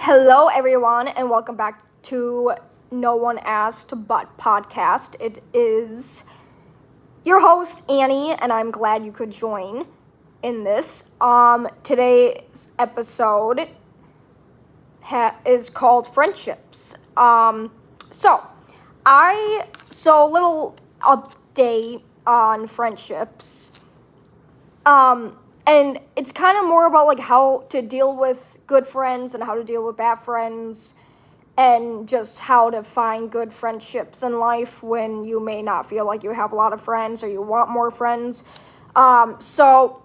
Hello, everyone, and welcome back to No One Asked But podcast. It is your host, Annie, and I'm glad you could join in this. Today's episode is called Friendships. So little update on friendships. And it's kind of more about like how to deal with good friends and how to deal with bad friends and just how to find good friendships in life when you may not feel like you have a lot of friends or you want more friends. So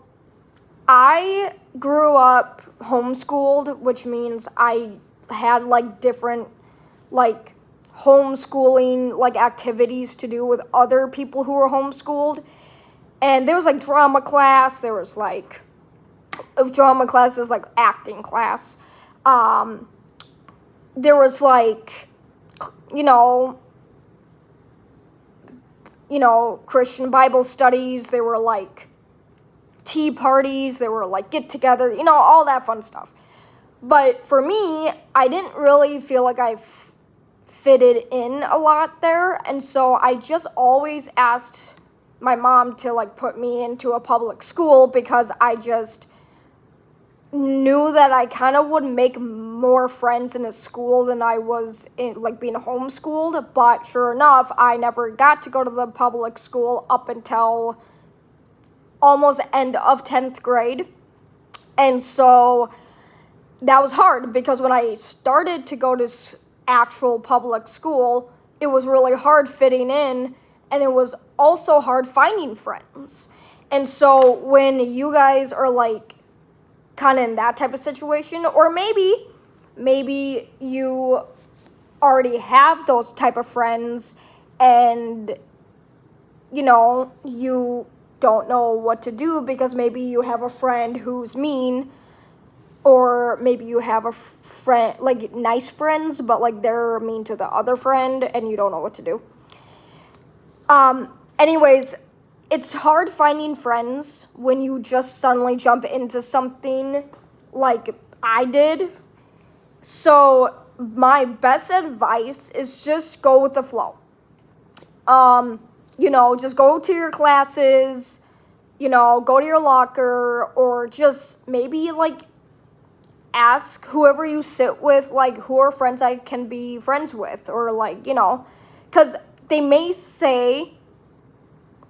I grew up homeschooled, which means I had like different like homeschooling like activities to do with other people who were homeschooled. And there was like drama class, there was like drama classes like acting class. There was like, Christian Bible studies, there were like tea parties, there were like get together, all that fun stuff. But for me, I didn't really feel like I fitted in a lot there. And so I just always asked my mom to like put me into a public school because I just knew that I kind of would make more friends in a school than I was in like being homeschooled. But sure enough, I never got to go to the public school up until almost end of 10th grade. And so that was hard because when I started to go to actual public school, it was really hard fitting in. And it was also hard finding friends. And so when you guys are like kind of in that type of situation, or maybe you already have those type of friends and, you don't know what to do because maybe you have a friend who's mean, or maybe you have a friend, like nice friends, but like they're mean to the other friend and you don't know what to do. Anyways, it's hard finding friends when you just suddenly jump into something like I did. So my best advice is just go with the flow. Just go to your classes, go to your locker, or just maybe like ask whoever you sit with, like who are friends I can be friends with, or like, because they may say,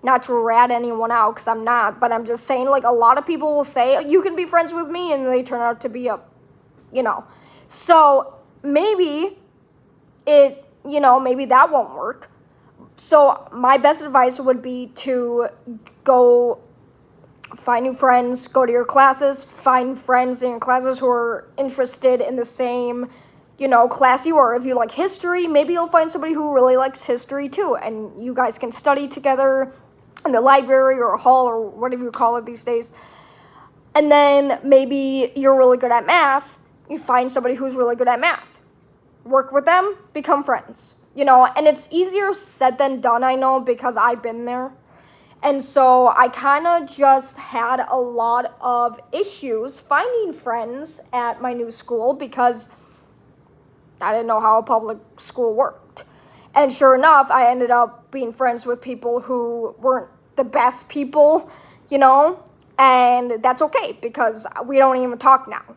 not to rat anyone out because I'm not, but I'm just saying like a lot of people will say you can be friends with me and they turn out to be so maybe maybe that won't work. So my best advice would be to go find new friends, go to your classes, find friends in your classes who are interested in the same class you are. If you like history, maybe you'll find somebody who really likes history too, and you guys can study together in the library or hall or whatever you call it these days. And then maybe you're really good at math, you find somebody who's really good at math. Work with them, become friends, and it's easier said than done, I know, because I've been there. And so I kind of just had a lot of issues finding friends at my new school because I didn't know how a public school worked. And sure enough, I ended up being friends with people who weren't the best people, and that's okay because we don't even talk now.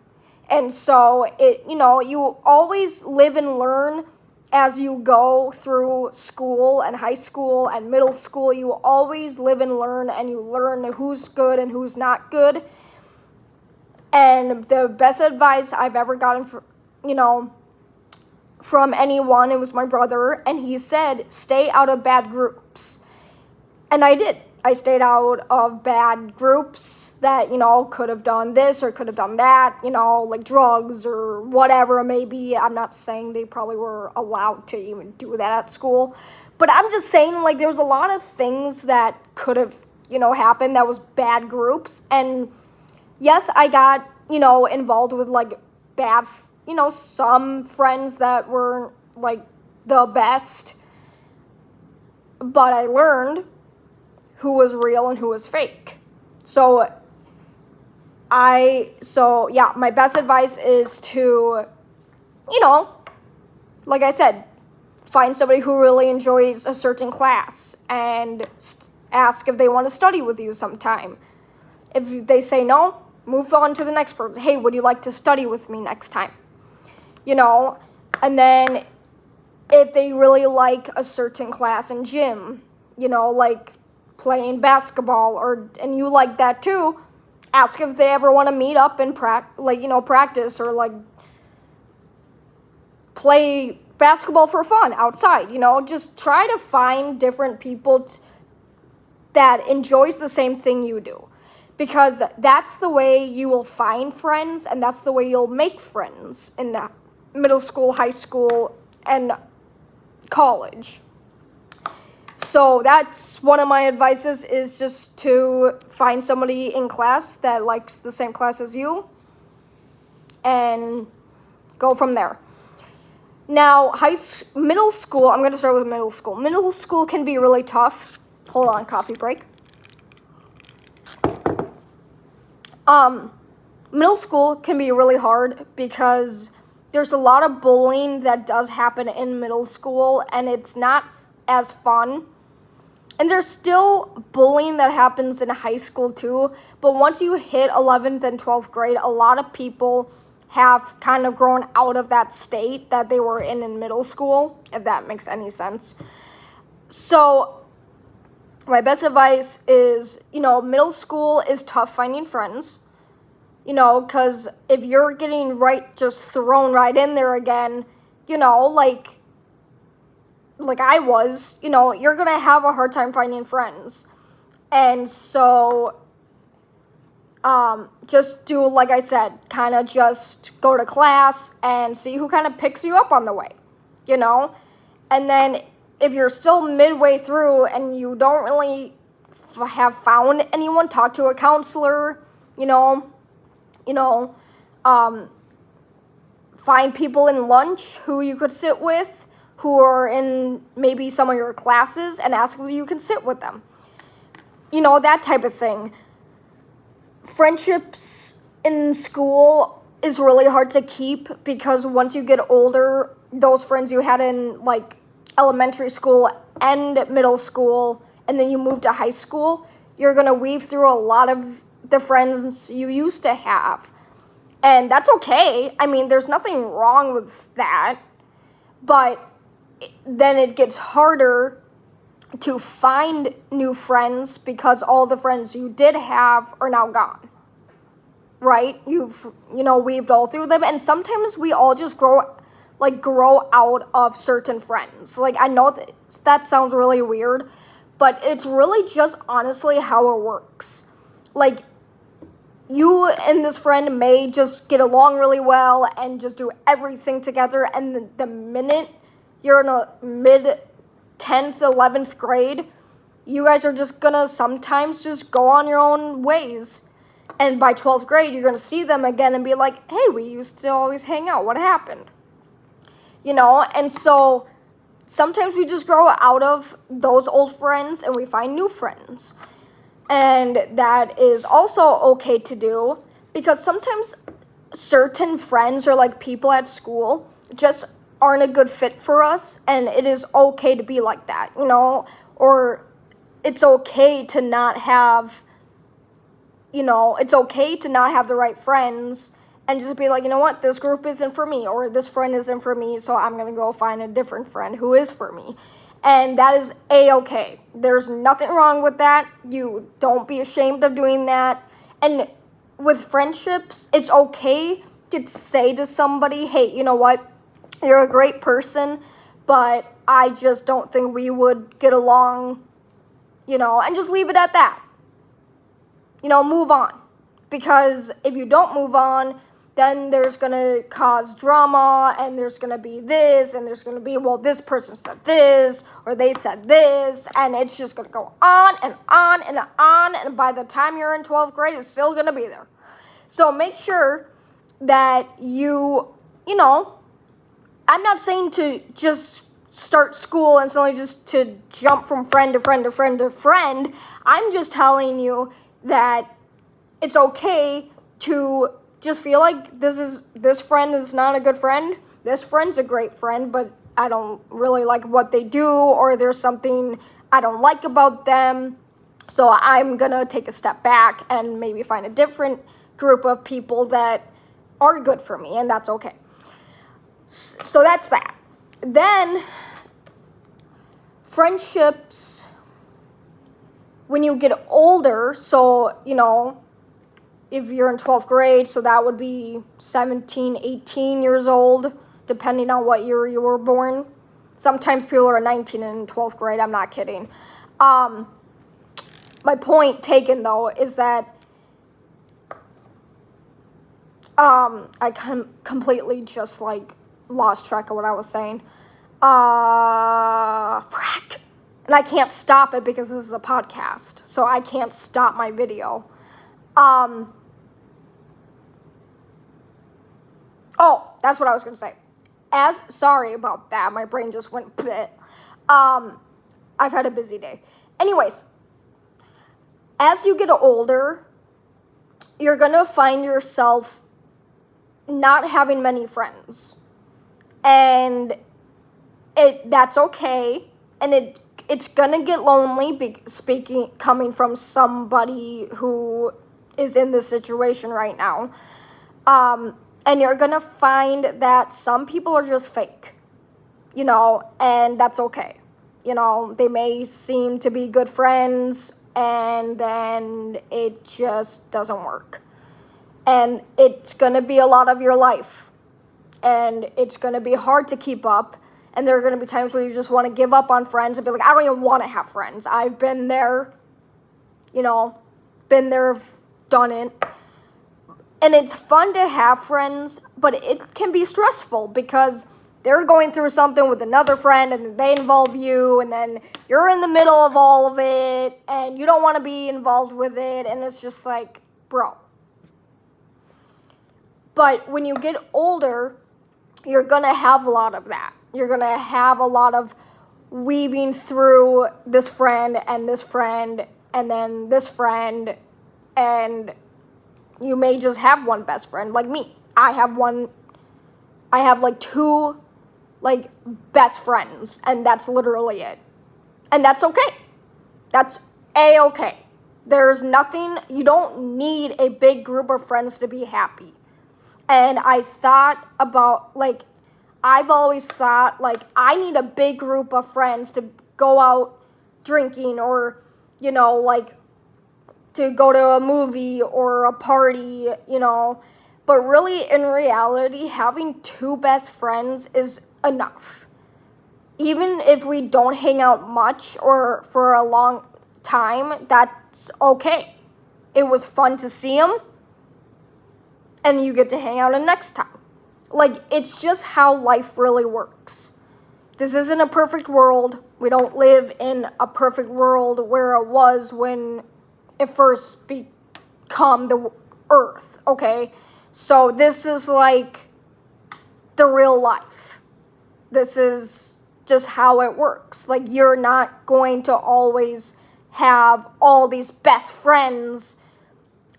And so you always live and learn as you go through school and high school and middle school. You always live and learn, and you learn who's good and who's not good. And the best advice I've ever gotten from anyone, it was my brother, and he said, stay out of bad groups. And I did. I stayed out of bad groups that, could have done this or could have done that, like drugs or whatever it may be. I'm not saying they probably were allowed to even do that at school. But I'm just saying, like, there's a lot of things that could have, happened that was bad groups. And yes, I got, involved with, like, bad, some friends that weren't, like, the best. But I learned, who was real and who was fake. So my best advice is to, like I said, find somebody who really enjoys a certain class and ask if they want to study with you sometime. If they say no, move on to the next person. Hey, would you like to study with me next time? And then if they really like a certain class in gym, like playing basketball, and you like that too, ask if they ever want to meet up and practice or like play basketball for fun outside. Just try to find different people that enjoys the same thing you do, because that's the way you will find friends, and that's the way you'll make friends in middle school, high school, and college. So that's one of my advices, is just to find somebody in class that likes the same class as you and go from there. Now, middle school, I'm going to start with middle school. Middle school can be really tough. Hold on, coffee break. Middle school can be really hard because there's a lot of bullying that does happen in middle school, and it's not as fun. And there's still bullying that happens in high school too, but once you hit 11th and 12th grade, a lot of people have kind of grown out of that state that they were in middle school, if that makes any sense. So my best advice is, middle school is tough finding friends, because if you're getting just thrown right in there again, like I was, you're going to have a hard time finding friends. And so just do, like I said, kind of just go to class and see who kind of picks you up on the way, And then if you're still midway through and you don't really have found anyone, talk to a counselor, find people in lunch who you could sit with, who are in maybe some of your classes, and ask if you can sit with them. That type of thing. Friendships in school is really hard to keep, because once you get older, those friends you had in elementary school and middle school, and then you move to high school, you're going to weave through a lot of the friends you used to have. And that's okay. I mean, there's nothing wrong with that. But then it gets harder to find new friends because all the friends you did have are now gone. Right? You've, weaved all through them. And sometimes we all just grow out of certain friends. I know that sounds really weird, but it's really just honestly how it works. You and this friend may just get along really well and just do everything together, and the minute you're in a mid-10th, 11th grade, you guys are just gonna sometimes just go on your own ways. And by 12th grade, you're gonna see them again and be like, hey, we used to always hang out. What happened? And so sometimes we just grow out of those old friends and we find new friends. And that is also okay to do, because sometimes certain friends or people at school just aren't a good fit for us, and it is okay to be like that, or it's okay to not have, it's okay to not have the right friends and just be like, what, this group isn't for me, or this friend isn't for me, so I'm going to go find a different friend who is for me. And that is A-okay. There's nothing wrong with that. You don't be ashamed of doing that. And with friendships, it's okay to say to somebody, hey, you know what? You're a great person, but I just don't think we would get along, and just leave it at that. Move on. Because if you don't move on, then there's going to cause drama, and there's going to be this, and there's going to be, well, this person said this, or they said this, and it's just going to go on and on and on, and by the time you're in 12th grade, it's still going to be there. So make sure that I'm not saying to just start school and suddenly just to jump from friend to friend to friend to friend. I'm just telling you that it's okay to just feel like this friend is not a good friend. This friend's a great friend, but I don't really like what they do, or there's something I don't like about them. So I'm gonna take a step back and maybe find a different group of people that are good for me, and that's okay. So that's that. Then friendships, when you get older, so, if you're in 12th grade, so that would be 17, 18 years old, depending on what year you were born. Sometimes people are 19 in 12th grade, I'm not kidding. My point taken, though, is that I completely just, lost track of what I was saying. Frack. And I can't stop it because this is a podcast, so I can't stop my video. Oh, that's what I was going to say. Sorry about that. My brain just went bleh. I've had a busy day. Anyways, as you get older, you're going to find yourself not having many friends. And that's okay. And it's going to get lonely coming from somebody who is in this situation right now. And you're going to find that some people are just fake, and that's okay. They may seem to be good friends, and then it just doesn't work. And it's going to be a lot of your life, and it's going to be hard to keep up. And there are going to be times where you just want to give up on friends and be like, I don't even want to have friends. I've been there, done it. And it's fun to have friends, but it can be stressful because they're going through something with another friend and they involve you, and then you're in the middle of all of it and you don't want to be involved with it, and it's just like, bro. But when you get older, you're going to have a lot of that. You're going to have a lot of weaving through this friend and then this friend, and you may just have one best friend, like me. I have two best friends, and that's literally it. And that's okay. That's A-okay. There's nothing, you don't need a big group of friends to be happy. And I thought about, I've always thought, I need a big group of friends to go out drinking or, to go to a movie or a party, But really, in reality, having two best friends is enough. Even if we don't hang out much or for a long time, that's okay. It was fun to see them, and you get to hang out the next time. It's just how life really works. This isn't a perfect world. We don't live in a perfect world where it was when it first become the earth, okay? So this is the real life. This is just how it works. You're not going to always have all these best friends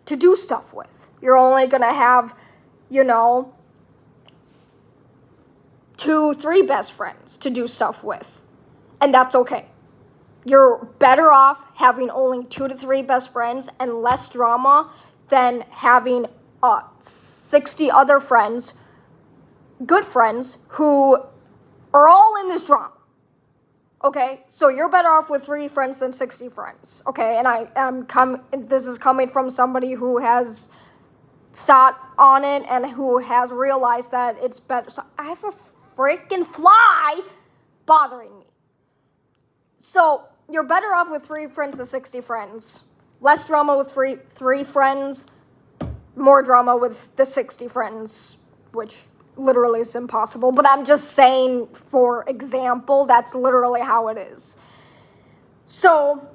to do stuff with. You're only going to have, 2, 3 best friends to do stuff with. And that's okay. You're better off having only 2 to 3 best friends and less drama than having 60 other friends, good friends, who are all in this drama. Okay? So you're better off with 3 friends than 60 friends. Okay? And this is coming from somebody who has thought on it and who has realized that it's better. So I have a freaking fly bothering me. So you're better off with 3 friends than 60 friends. Less drama with 3 friends, more drama with the 60 friends, which literally is impossible. But I'm just saying, for example, that's literally how it is. So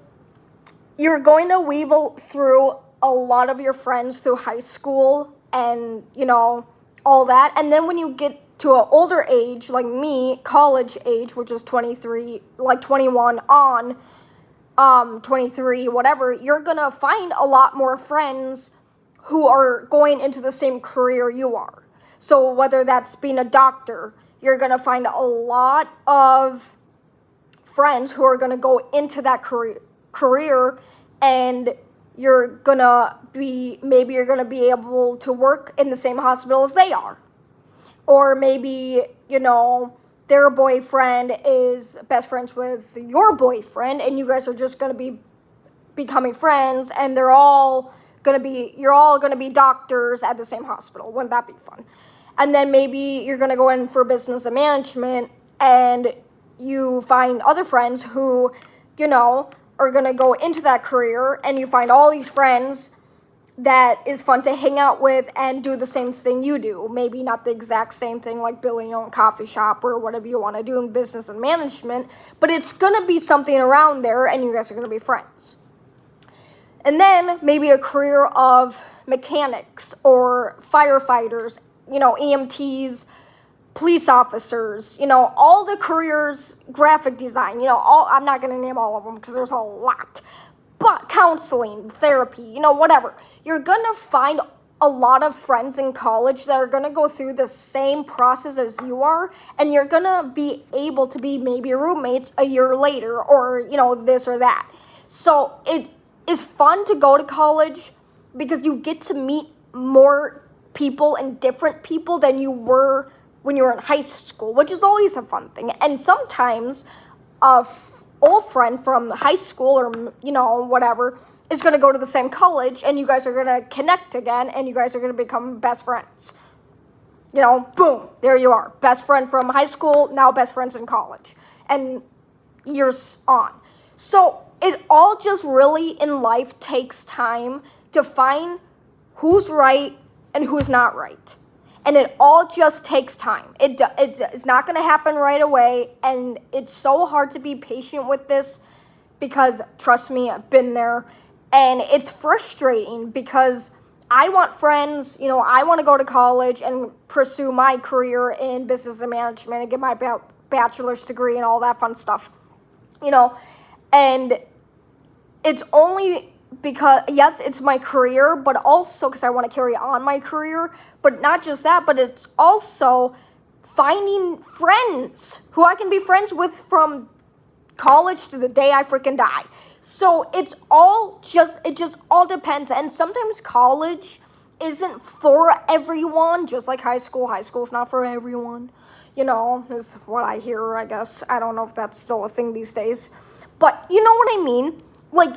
you're going to weave through a lot of your friends through high school and, all that. And then when you get to an older age, like me, college age, which is 23, like 21 on 23, whatever, you're gonna find a lot more friends who are going into the same career you are. So whether that's being a doctor, you're gonna find a lot of friends who are gonna go into that career, and you're gonna be able to work in the same hospital as they are. Or maybe, their boyfriend is best friends with your boyfriend, and you guys are just going to be becoming friends, and you're all going to be doctors at the same hospital. Wouldn't that be fun? And then maybe you're going to go in for business and management, and you find other friends who, are going to go into that career, and you find all these friends that is fun to hang out with and do the same thing you do. Maybe not the exact same thing, like building your own coffee shop or whatever you want to do in business and management, but it's going to be something around there, and you guys are going to be friends. And then maybe a career of mechanics or firefighters, EMTs, police officers, all the careers, graphic design, I'm not going to name all of them because there's a lot. But counseling, therapy, whatever. You're going to find a lot of friends in college that are going to go through the same process as you are, and you're going to be able to be maybe roommates a year later, or, this or that. So it is fun to go to college because you get to meet more people and different people than you were when you were in high school, which is always a fun thing. And sometimes old friend from high school or, whatever, is going to go to the same college, and you guys are going to connect again, and you guys are going to become best friends. Boom, there you are. Best friend from high school, now best friends in college. And years on. So it all just really in life takes time to find who's right and who's not right. And it all just takes time. It's not going to happen right away. And it's so hard to be patient with this because, trust me, I've been there. And it's frustrating because I want friends. I want to go to college and pursue my career in business and management and get my bachelor's degree and all that fun stuff. And it's only because, yes, it's my career, but also because I want to carry on my career. But not just that, but it's also finding friends who I can be friends with from college to the day I freaking die. So it just all depends. And sometimes college isn't for everyone, just like high school. High school's not for everyone, is what I hear, I guess. I don't know if that's still a thing these days. But you know what I mean? Like,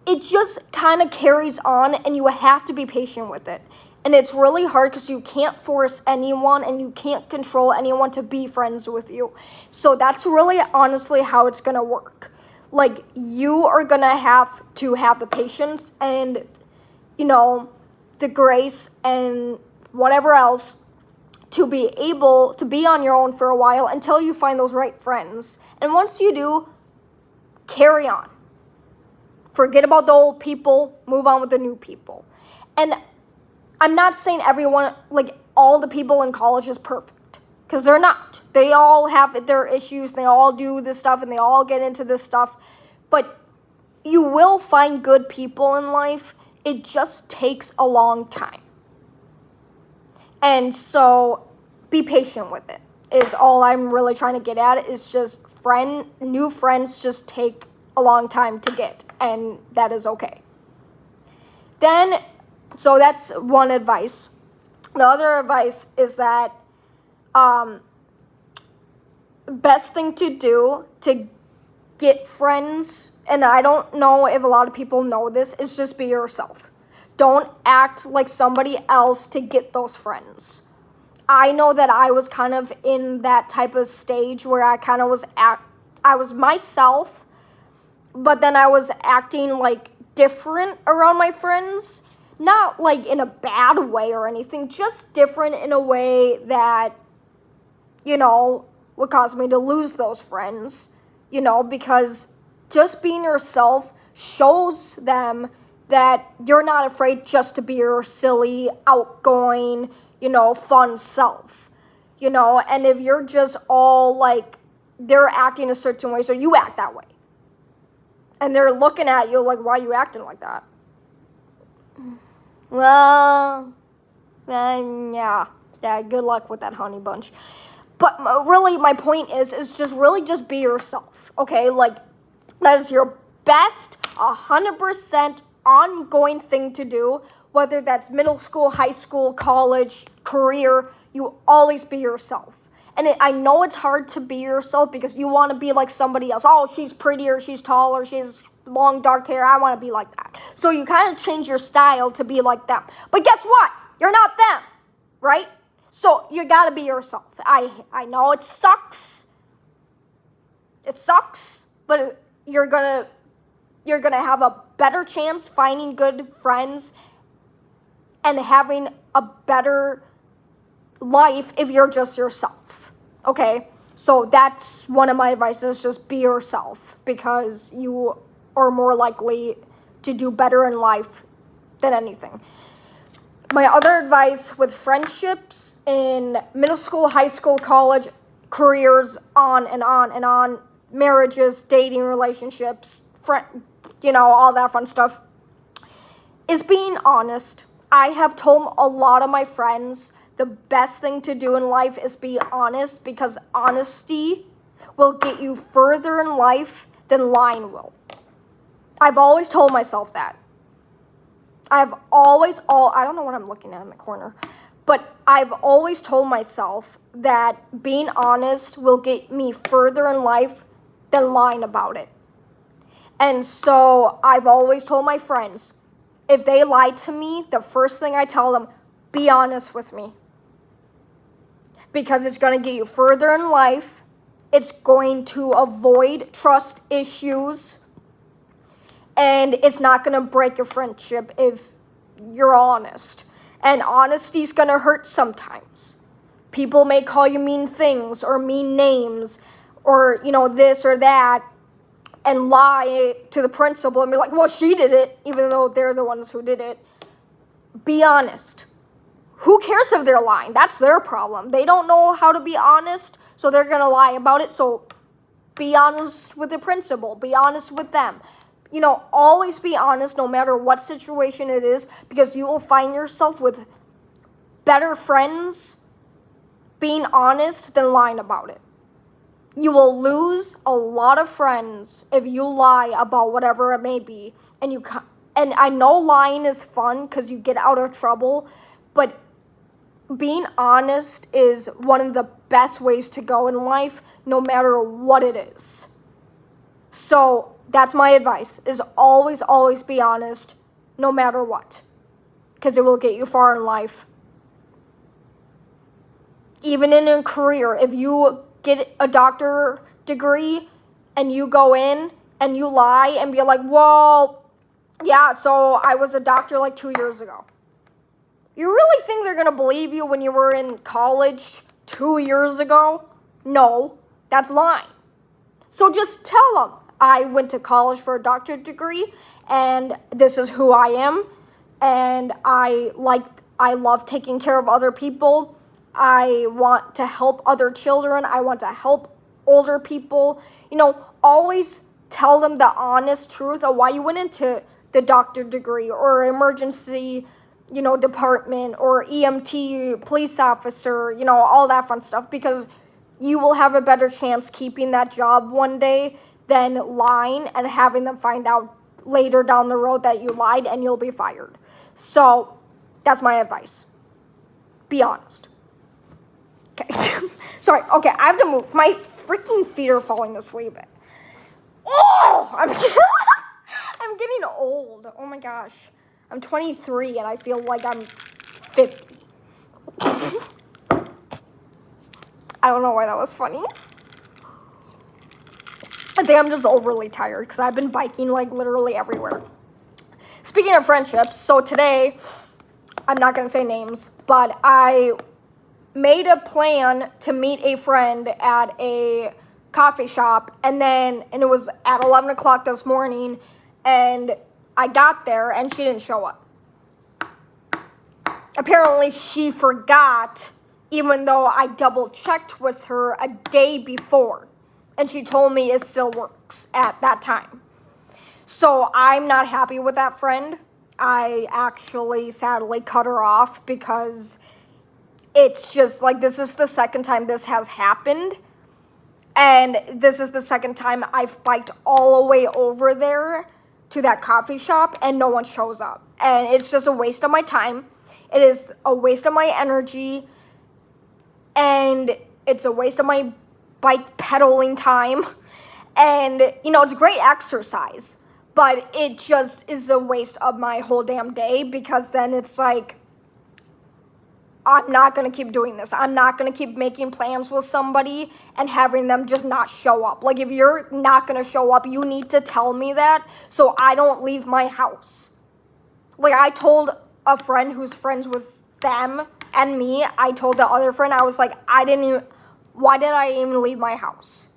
it just kind of carries on, and you have to be patient with it. And it's really hard because you can't force anyone and you can't control anyone to be friends with you. So that's really honestly how it's going to work. Like, you are going to have the patience and, the grace and whatever else to be able to be on your own for a while until you find those right friends. And once you do, carry on. Forget about the old people, move on with the new people. And I'm not saying everyone, like all the people in college is perfect, because they're not. They all have their issues, they all do this stuff, and they all get into this stuff. But you will find good people in life. It just takes a long time. And so be patient with it, is all I'm really trying to get at. It's just new friends just take a long time to get, and that is okay. So that's one advice. The other advice is that best thing to do to get friends, and I don't know if a lot of people know this, is just be yourself. Don't act like somebody else to get those friends. I know that I was kind of in that type of stage where I kind of I was myself, but then I was acting like different around my friends. Not like in a bad way or anything, just different in a way that, would cause me to lose those friends, because just being yourself shows them that you're not afraid just to be your silly, outgoing, fun self, and if you're just all like, they're acting a certain way, so you act that way. And they're looking at you like, why are you acting like that? Well, yeah, good luck with that, honey bunch. But really, my point is just be yourself, okay? Like, that is your best 100% ongoing thing to do, whether that's middle school, high school, college, career. You always be yourself. And I know it's hard to be yourself because you want to be like somebody else. Oh, she's prettier, she's taller, she's long dark hair. I want to be like that. So you kind of change your style to be like them. But guess what? You're not them, right? So you got to be yourself. I know it sucks. It sucks, but you're going to have a better chance finding good friends and having a better life if you're just yourself. Okay? So that's one of my advices, just be yourself, because you are more likely to do better in life than anything. My other advice with friendships in middle school, high school, college, careers, on and on and on, marriages, dating, relationships, all that fun stuff, is being honest. I have told a lot of my friends the best thing to do in life is be honest, because honesty will get you further in life than lying will. I've always told myself that. I don't know what I'm looking at in the corner, but I've always told myself that being honest will get me further in life than lying about it. And so I've always told my friends, if they lie to me, the first thing I tell them, be honest with me. Because it's going to get you further in life. It's going to avoid trust issues. And it's not going to break your friendship if you're honest. And honesty's going to hurt sometimes. People may call you mean things or mean names or, this or that, and lie to the principal and be like, well, she did it, even though they're the ones who did it. Be honest. Who cares if they're lying? That's their problem. They don't know how to be honest, so they're going to lie about it. So be honest with the principal. Be honest with them. Always be honest no matter what situation it is, because you will find yourself with better friends being honest than lying about it. You will lose a lot of friends if you lie about whatever it may be. And I know lying is fun because you get out of trouble, but being honest is one of the best ways to go in life, no matter what it is. So that's my advice, is always be honest, no matter what, because it will get you far in life. Even in a career, if you get a doctor degree and you go in and you lie and be like, well, yeah, so I was a doctor like 2 years ago. You really think they're going to believe you when you were in college 2 years ago? No, that's lying. So just tell them, I went to college for a doctorate degree, and this is who I am, and I love taking care of other people. I want to help other children. I want to help older people. Always tell them the honest truth of why you went into the doctorate degree or emergency department or EMT, police officer, all that fun stuff, because you will have a better chance keeping that job one day than lying and having them find out later down the road that you lied and you'll be fired. So that's my advice. Be honest. Okay. Sorry. Okay, I have to move. My freaking feet are falling asleep. Oh, I'm getting old. Oh my gosh. I'm 23 and I feel like I'm 50. I don't know why that was funny. I think I'm just overly tired because I've been biking like literally everywhere. Speaking of friendships, so today, I'm not going to say names, but I made a plan to meet a friend at a coffee shop, and it was at 11 o'clock this morning, and I got there and she didn't show up. apparently she forgot, even though I double checked with her a day before. And she told me it still works at that time. So I'm not happy with that friend. I actually sadly cut her off because it's just like, this is the second time this has happened. And this is the second time I've biked all the way over there to that coffee shop and no one shows up. And it's just a waste of my time. It is a waste of my energy. And it's a waste of my bike pedaling time. And, it's great exercise. But it just is a waste of my whole damn day, because then it's like, I'm not going to keep doing this. I'm not going to keep making plans with somebody and having them just not show up. Like, if you're not going to show up, you need to tell me that so I don't leave my house. Like, I told a friend who's friends with them and me, I told the other friend, I was like, why did I even leave my house?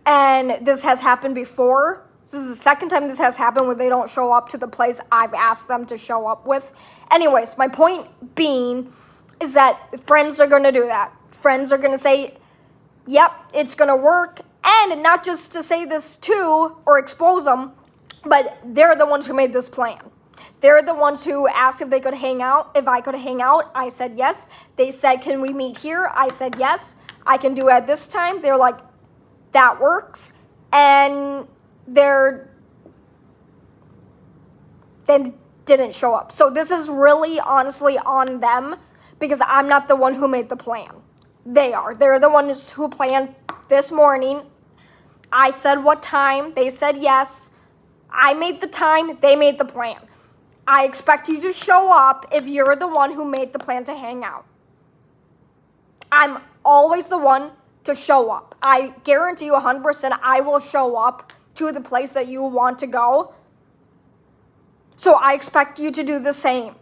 And this has happened before. This is the second time this has happened where they don't show up to the place I've asked them to show up with. Anyways, my point being is that friends are going to do that. Friends are going to say, yep, it's going to work. And not just to say this too or expose them, but they're the ones who made this plan. They're the ones who asked if they could hang out. If I could hang out, I said yes. They said, can we meet here? I said yes. I can do it at this time. They're like, that works. And they didn't show up. So this is really honestly on them, because I'm not the one who made the plan. They are. They're the ones who planned this morning. I said what time. They said yes. I made the time. They made the plan. I expect you to show up if you're the one who made the plan to hang out. I'm always the one to show up. I guarantee you 100% I will show up to the place that you want to go. So I expect you to do the same.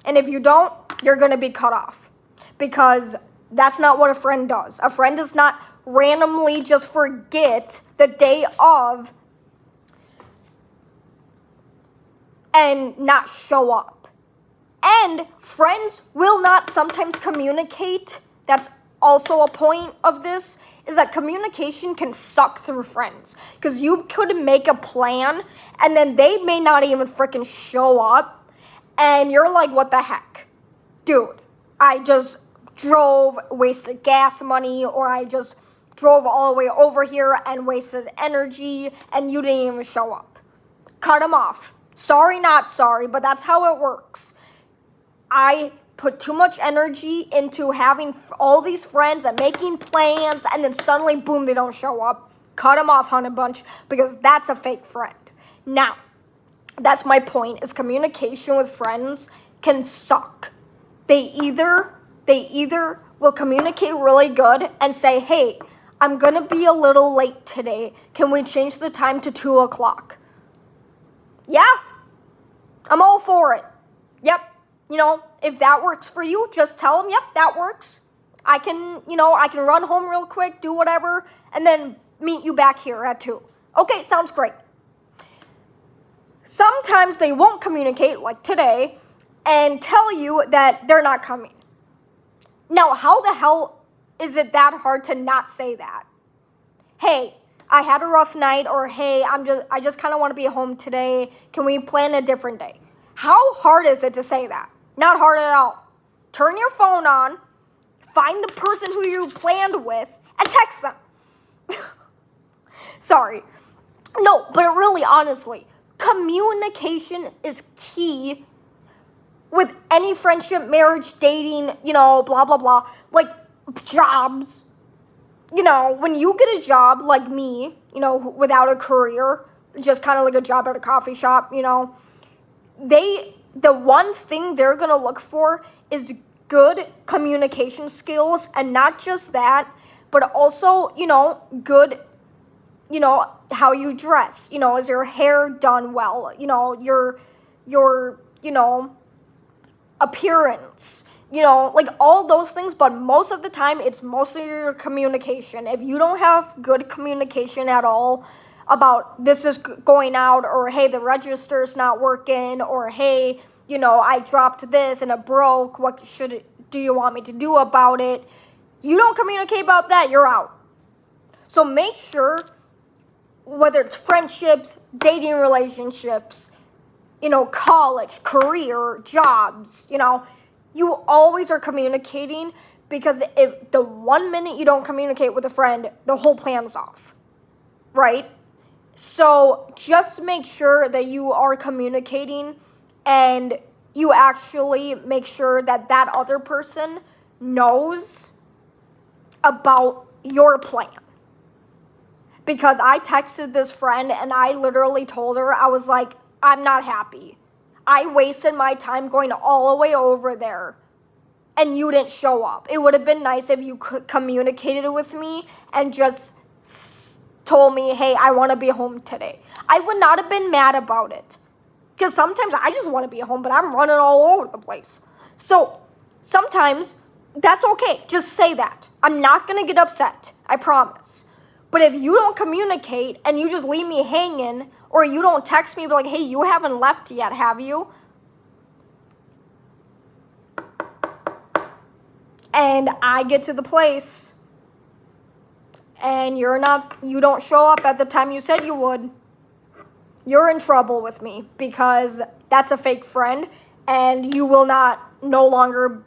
And if you don't, you're going to be cut off. Because that's not what a friend does. A friend does not randomly just forget the day of and not show up. And friends will not sometimes communicate. That's also a point of this, is that communication can suck through friends. Because you could make a plan and then they may not even freaking show up. And you're like, what the heck? Dude, I just wasted gas money, or I just drove all the way over here and wasted energy and you didn't even show up. Cut them off. Sorry, not sorry, but that's how it works. I put too much energy into having all these friends and making plans, and then suddenly, boom, they don't show up. Cut them off, honey bunch, because that's a fake friend. Now, that's my point, is communication with friends can suck. They either will communicate really good and say, hey, I'm going to be a little late today. Can we change the time to 2 o'clock? Yeah, I'm all for it. Yep. If that works for you, just tell them, yep, that works. I can run home real quick, do whatever, and then meet you back here at 2. Okay, sounds great. Sometimes they won't communicate, like today, and tell you that they're not coming. Now, how the hell is it that hard to not say that? Hey, I had a rough night, or hey, I just kind of want to be home today. Can we plan a different day? How hard is it to say that? Not hard at all. Turn your phone on, find the person who you planned with, and text them. Sorry. No, but really, honestly, communication is key with any friendship, marriage, dating, blah, blah, blah. Like, jobs. When you get a job like me, without a career, just kind of like a job at a coffee shop, the one thing they're going to look for is good communication skills, and not just that, but also, good, how you dress, is your hair done well, your appearance, like all those things. But most of the time, it's mostly your communication. If you don't have good communication at all about this is going out, or hey, the register's not working, or hey, I dropped this and it broke. Do you want me to do about it? You don't communicate about that, you're out. So make sure, whether it's friendships, dating relationships, college, career, jobs, you always are communicating, because if the 1 minute you don't communicate with a friend, the whole plan's off, right? So just make sure that you are communicating, and you actually make sure that that other person knows about your plan. Because I texted this friend and I literally told her, I was like, I'm not happy. I wasted my time going all the way over there and you didn't show up. It would have been nice if you could communicated with me and just told me, hey, I want to be home today. I would not have been mad about it. Because sometimes I just want to be at home, but I'm running all over the place. So sometimes that's okay. Just say that. I'm not going to get upset. I promise. But if you don't communicate and you just leave me hanging, or you don't text me, be like, hey, you haven't left yet, have you? And I get to the place and you don't show up at the time you said you would, you're in trouble with me, because that's a fake friend and you will no longer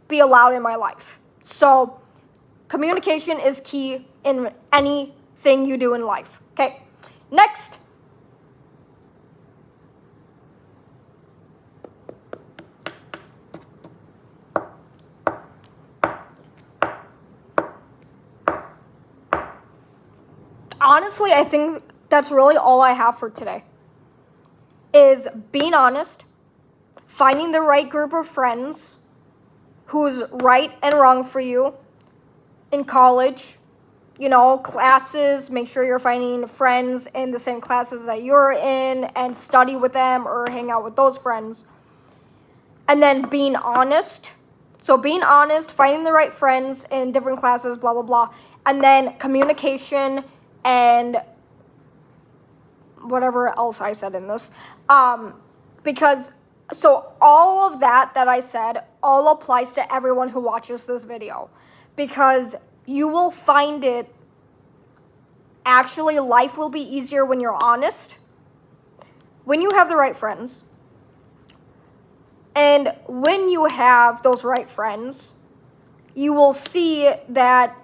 be allowed in my life. So communication is key in anything you do in life. Okay, next. Honestly, I think that's really all I have for today. Is being honest, finding the right group of friends who's right and wrong for you in college, classes. Make sure you're finding friends in the same classes that you're in and study with them or hang out with those friends. And then being honest. So being honest, finding the right friends in different classes, blah, blah, blah. And then communication and whatever else I said in this. So all of that I said all applies to everyone who watches this video. Because you will find it, actually, life will be easier when you're honest, when you have the right friends. And when you have those right friends, you will see that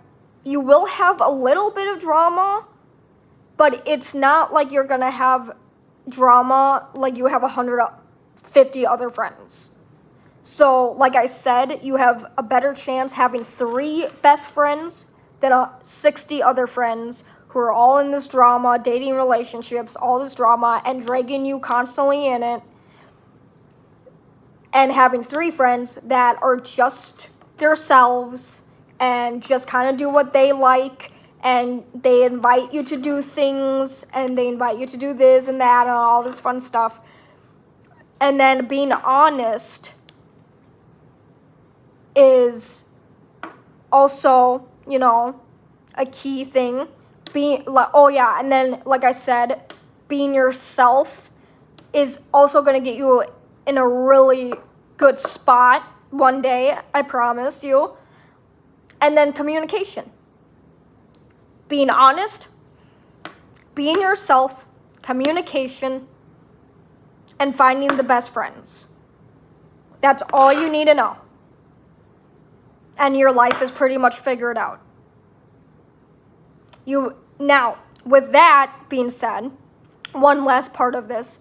you will have a little bit of drama, but it's not like you're going to have drama like you have 150 other friends. So, like I said, you have a better chance having 3 best friends than 60 other friends who are all in this drama, dating relationships, all this drama, and dragging you constantly in it. And having 3 friends that are just themselves and just kind of do what they like, and they invite you to do things, and they invite you to do this and that and all this fun stuff. And then being honest is also, a key thing. And then, like I said, being yourself is also going to get you in a really good spot one day, I promise you. And then communication. Being honest, being yourself, communication, and finding the best friends. That's all you need to know. And your life is pretty much figured out. Now, with that being said, one last part of this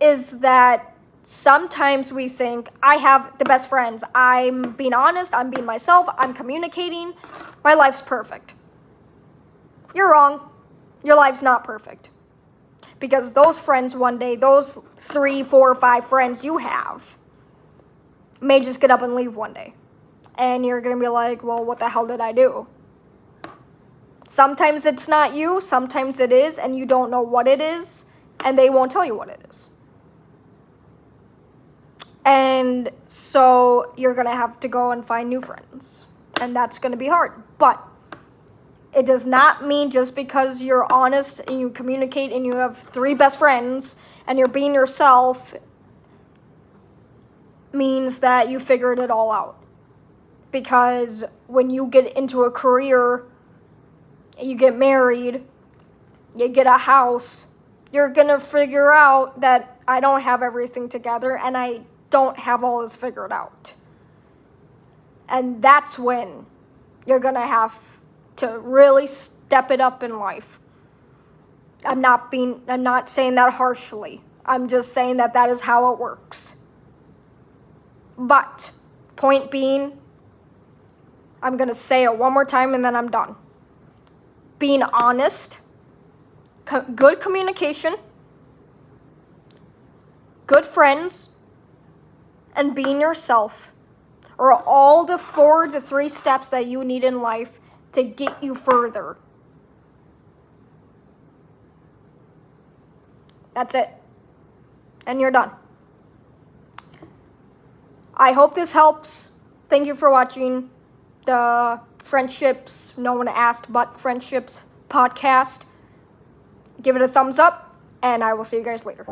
is that sometimes we think, I have the best friends. I'm being honest, I'm being myself, I'm communicating, my life's perfect. You're wrong. Your life's not perfect. Because those friends one day, those 3, 4, 5 friends you have, may just get up and leave one day. And you're going to be like, well, what the hell did I do? Sometimes it's not you, sometimes it is, and you don't know what it is, and they won't tell you what it is. And so you're going to have to go and find new friends. And that's going to be hard. But it does not mean just because you're honest and you communicate and you have 3 best friends and you're being yourself, means that you figured it all out. Because when you get into a career, you get married, you get a house, you're gonna figure out that I don't have everything together and I don't have all this figured out. And that's when you're gonna have to really step it up in life. I'm not saying that harshly. I'm just saying that is how it works. But, point being, I'm gonna say it one more time and then I'm done. Being honest, good communication, good friends, and being yourself are all the 4 to 3 steps that you need in life to get you further. That's it. And you're done. I hope this helps. Thank you for watching the Friendships, No One Asked But Friendships podcast. Give it a thumbs up, and I will see you guys later.